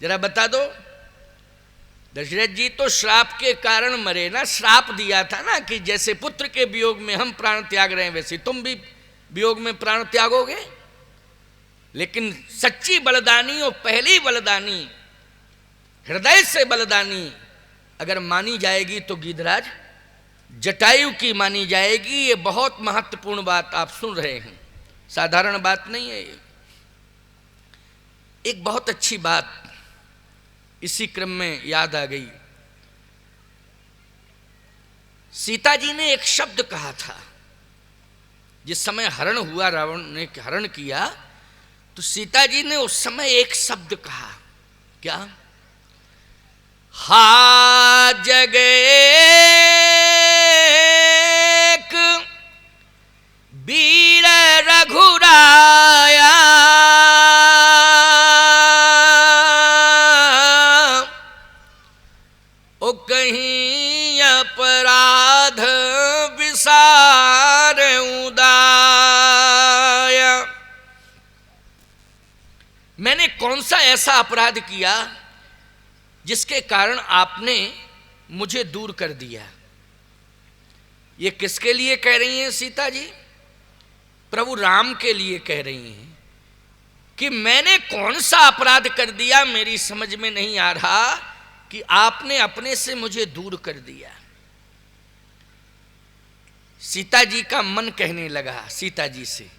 जरा बता दो। दशरथ जी तो श्राप के कारण मरे ना, श्राप दिया था ना कि जैसे पुत्र के वियोग में हम प्राण त्याग रहे हैं वैसे तुम भी वियोग में प्राण त्यागोगे। लेकिन सच्ची बलिदानी और पहली बलिदानी, हृदय से बलिदानी अगर मानी जाएगी तो गिरिराज जटायु की मानी जाएगी। ये बहुत महत्वपूर्ण बात आप सुन रहे हैं, साधारण बात नहीं है ये। एक बहुत अच्छी बात इसी क्रम में याद आ गई। सीता जी ने एक शब्द कहा था जिस समय हरण हुआ, रावण ने हरण किया, तो सीता जी ने उस समय एक शब्द कहा, क्या? हा जगे वीर रघुराया ओ कहीं अपराध विसार उदाया। मैंने कौन सा ऐसा अपराध किया जिसके कारण आपने मुझे दूर कर दिया? ये किसके लिए कह रही हैं सीता जी? प्रभु राम के लिए कह रही हैं कि मैंने कौन सा अपराध कर दिया, मेरी समझ में नहीं आ रहा कि आपने अपने से मुझे दूर कर दिया। सीता जी का मन कहने लगा सीता जी से,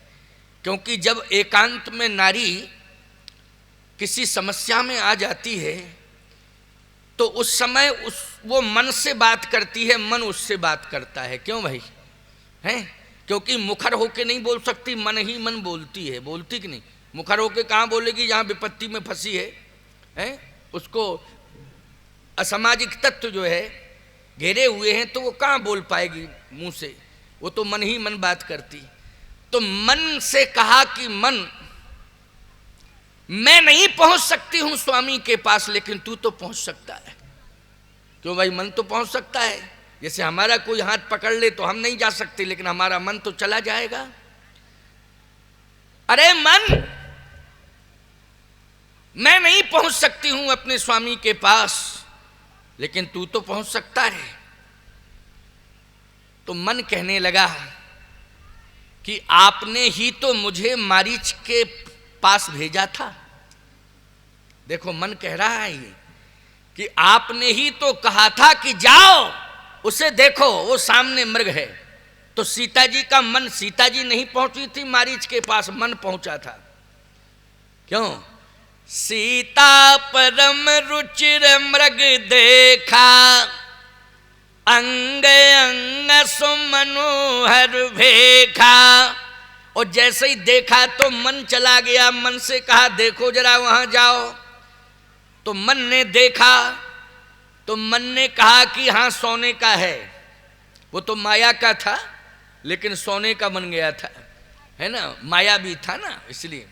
क्योंकि जब एकांत में नारी किसी समस्या में आ जाती है तो उस समय वो मन से बात करती है, मन उससे बात करता है। क्यों भाई? हैं? क्योंकि मुखर होके नहीं बोल सकती, मन ही मन बोलती है। बोलती कि नहीं? मुखर होके कहाँ बोलेगी? जहाँ विपत्ति में फंसी है, हैं? उसको असामाजिक तत्व जो है घेरे हुए हैं, तो वो कहाँ बोल पाएगी मुंह से? वो तो मन ही मन बात करती। तो मन से कहा कि मन, मैं नहीं पहुंच सकती हूं स्वामी के पास, लेकिन तू तो पहुंच सकता है। क्यों भाई? मन तो पहुंच सकता है। जैसे हमारा कोई हाथ पकड़ ले तो हम नहीं जा सकते, लेकिन हमारा मन तो चला जाएगा। अरे मन, मैं नहीं पहुंच सकती हूं अपने स्वामी के पास, लेकिन तू तो पहुंच सकता है। तो मन कहने लगा कि आपने ही तो मुझे मारीच के पास भेजा था। देखो मन कह रहा है ये कि आपने ही तो कहा था कि जाओ उसे देखो, वो सामने मृग है। तो सीता जी का मन, सीता जी नहीं पहुंची थी मारीच के पास, मन पहुंचा था। क्यों? सीता परम रुचिर मृग देखा, अंग अंग सुमनोहर भेखा। और जैसे ही देखा तो मन चला गया, मन से कहा देखो जरा वहां जाओ। तो मन ने देखा तो मन ने कहा कि हाँ सोने का है। वो तो माया का था लेकिन सोने का बन गया था, है ना? माया भी था ना, इसलिए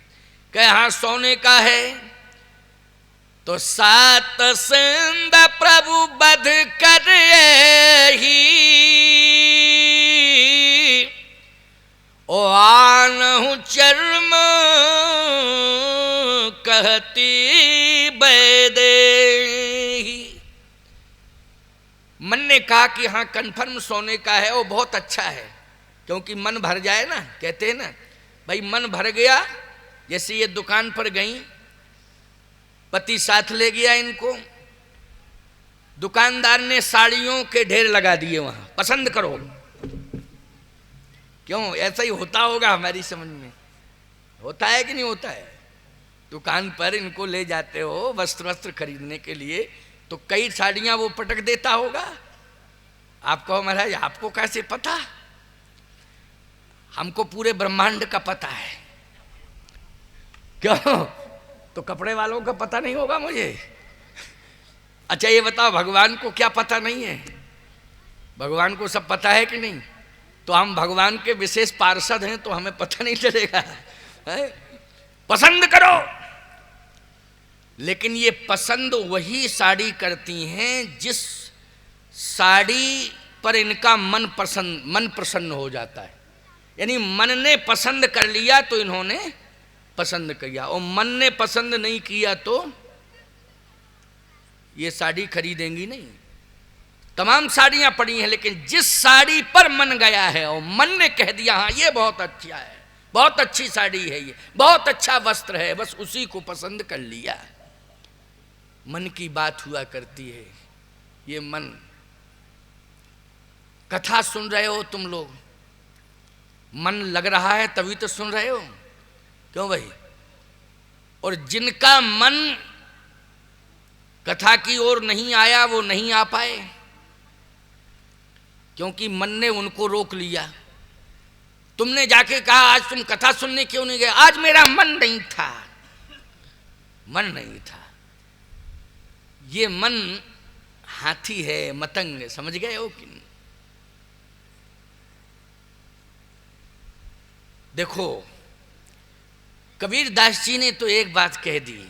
कहे हाँ सोने का है। तो सात सिंध प्रभु बध कर ही, ओ आनहु चर्म कहती बैदेही। मन ने कहा कि हाँ कन्फर्म सोने का है, वो बहुत अच्छा है। क्योंकि मन भर जाए ना, कहते हैं ना भाई मन भर गया। जैसे ये दुकान पर गई, पति साथ ले गया इनको, दुकानदार ने साड़ियों के ढेर लगा दिए वहां, पसंद करो। क्यों? ऐसा ही होता होगा, हमारी समझ में होता है कि नहीं होता है? दुकान पर इनको ले जाते हो वस्त्र खरीदने के लिए, तो कई साड़ियां वो पटक देता होगा। आप कहो महाराज आपको कैसे पता? हमको पूरे ब्रह्मांड का पता है। क्यों? तो कपड़े वालों का पता नहीं होगा मुझे? अच्छा ये बताओ भगवान को क्या पता नहीं है? भगवान को सब पता है कि नहीं? तो हम भगवान के विशेष पार्षद हैं, तो हमें पता नहीं चलेगा? है? पसंद करो। लेकिन ये पसंद वही साड़ी करती हैं जिस साड़ी पर इनका मन प्रसन्न हो जाता है। यानी मन ने पसंद कर लिया तो इन्होंने पसंद किया, और मन ने पसंद नहीं किया तो ये साड़ी खरीदेंगी नहीं। तमाम साड़ियां पड़ी हैं, लेकिन जिस साड़ी पर मन गया है और मन ने कह दिया हाँ ये बहुत अच्छा है, बहुत अच्छी साड़ी है, ये बहुत अच्छा वस्त्र है, बस उसी को पसंद कर लिया। मन की बात हुआ करती है। ये मन, कथा सुन रहे हो तुम लोग, मन लग रहा है तभी तो सुन रहे हो, क्यों भाई? और जिनका मन कथा की ओर नहीं आया वो नहीं आ पाए, क्योंकि मन ने उनको रोक लिया। तुमने जाके कहा आज तुम कथा सुनने क्यों नहीं गए? आज मेरा मन नहीं था, मन नहीं था। ये मन हाथी है, मतंग, समझ गए हो कि नहीं? देखो कबीर दास जी ने तो एक बात कह दी,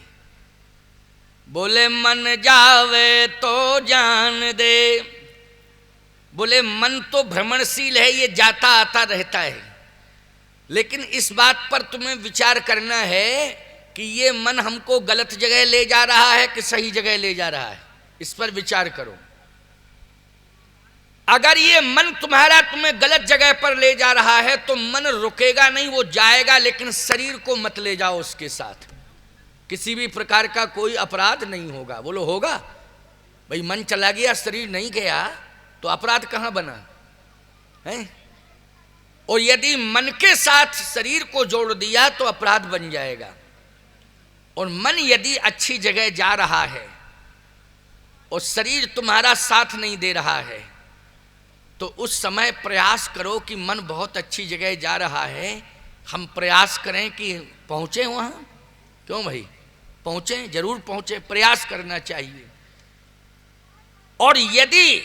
बोले मन जावे तो जान दे। बोले मन तो भ्रमणशील है, ये जाता आता रहता है, लेकिन इस बात पर तुम्हें विचार करना है कि ये मन हमको गलत जगह ले जा रहा है कि सही जगह ले जा रहा है, इस पर विचार करो। अगर ये मन तुम्हारा तुम्हें गलत जगह पर ले जा रहा है तो मन रुकेगा नहीं, वो जाएगा, लेकिन शरीर को मत ले जाओ उसके साथ। किसी भी प्रकार का कोई अपराध नहीं होगा। बोलो होगा? भाई मन चला गया शरीर नहीं गया तो अपराध कहां बना है? और यदि मन के साथ शरीर को जोड़ दिया तो अपराध बन जाएगा। और मन यदि अच्छी जगह जा रहा है और शरीर तुम्हारा साथ नहीं दे रहा है तो उस समय प्रयास करो कि मन बहुत अच्छी जगह जा रहा है, हम प्रयास करें कि पहुंचे वहां। क्यों भाई? पहुंचे, जरूर पहुंचे, प्रयास करना चाहिए। और यदि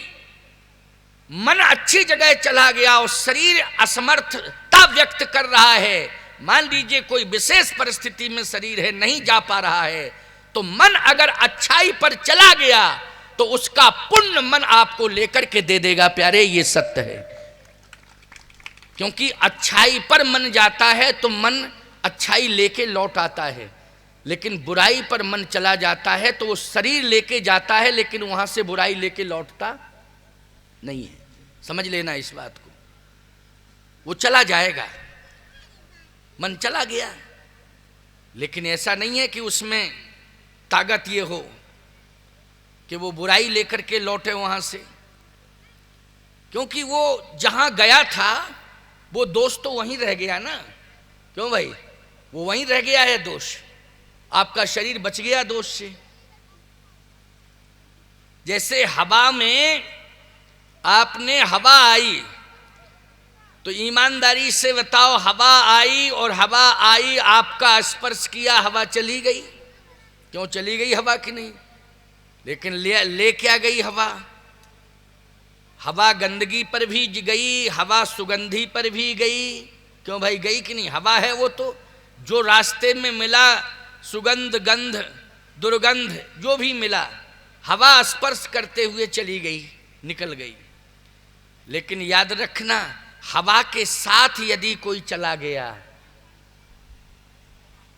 मन अच्छी जगह चला गया और शरीर असमर्थता व्यक्त कर रहा है, मान लीजिए कोई विशेष परिस्थिति में शरीर है नहीं जा पा रहा है, तो मन अगर अच्छाई पर चला गया तो उसका पुण्य मन आपको लेकर के दे देगा। प्यारे ये सत्य है, क्योंकि अच्छाई पर मन जाता है तो मन अच्छाई लेके लौट आता है, लेकिन बुराई पर मन चला जाता है तो वो शरीर लेके जाता है लेकिन वहां से बुराई लेके लौटता नहीं है। समझ लेना इस बात को। वो चला जाएगा, मन चला गया, लेकिन ऐसा नहीं है कि उसमें ताकत ये हो कि वो बुराई लेकर के लौटे वहां से, क्योंकि वो जहां गया था वो दोष तो वहीं रह गया ना। क्यों भाई? वो वहीं रह गया है दोष, आपका शरीर बच गया दोष से। जैसे हवा में आपने हवा आई तो ईमानदारी से बताओ, हवा आई और हवा आई, आपका स्पर्श किया, हवा चली गई। क्यों चली गई हवा की नहीं? लेकिन ले क्या गई हवा? हवा गंदगी पर भी गई, हवा सुगंधी पर भी गई। क्यों भाई? गई कि नहीं? हवा है वो तो, जो रास्ते में मिला सुगंध, गंध, दुर्गंध जो भी मिला, हवा स्पर्श करते हुए चली गई, निकल गई। लेकिन याद रखना, हवा के साथ यदि कोई चला गया,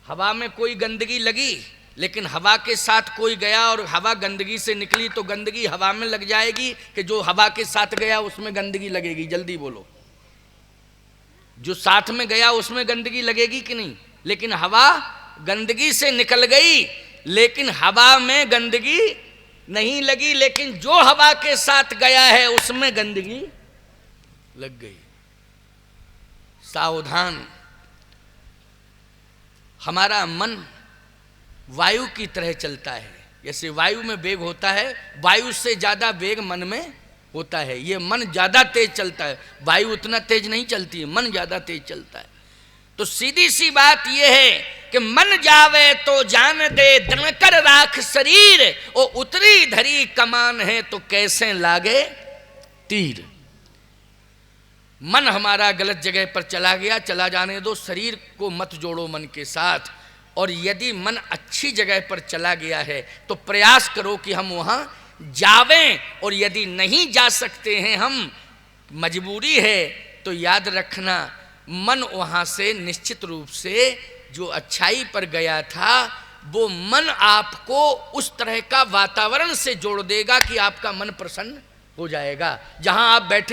हवा में कोई गंदगी लगी लेकिन हवा के साथ कोई गया और हवा गंदगी से निकली, तो गंदगी हवा में लग जाएगी कि जो हवा के साथ गया उसमें गंदगी लगेगी? जल्दी बोलो। जो साथ में गया उसमें गंदगी लगेगी कि नहीं? लेकिन हवा गंदगी से निकल गई, लेकिन हवा में गंदगी नहीं लगी, लेकिन जो हवा के साथ गया है उसमें गंदगी लग गई। सावधान। हमारा मन वायु की तरह चलता है। जैसे वायु में वेग होता है, वायु से ज्यादा वेग मन में होता है। ये मन ज्यादा तेज चलता है, वायु उतना तेज नहीं चलती है, मन ज्यादा तेज चलता है। तो सीधी सी बात यह है कि मन जावे तो जान दे, दणकर राख शरीर, ओ उतरी धरी कमान है तो कैसे लागे तीर। मन हमारा गलत जगह पर चला गया, चला जाने दो, शरीर को मत जोड़ो मन के साथ। और यदि मन अच्छी जगह पर चला गया है तो प्रयास करो कि हम वहां जावें, और यदि नहीं जा सकते हैं, हम मजबूरी है, तो याद रखना मन वहां से निश्चित रूप से जो अच्छाई पर गया था वो मन आपको उस तरह का वातावरण से जोड़ देगा कि आपका मन प्रसन्न हो जाएगा। जहां आप बैठे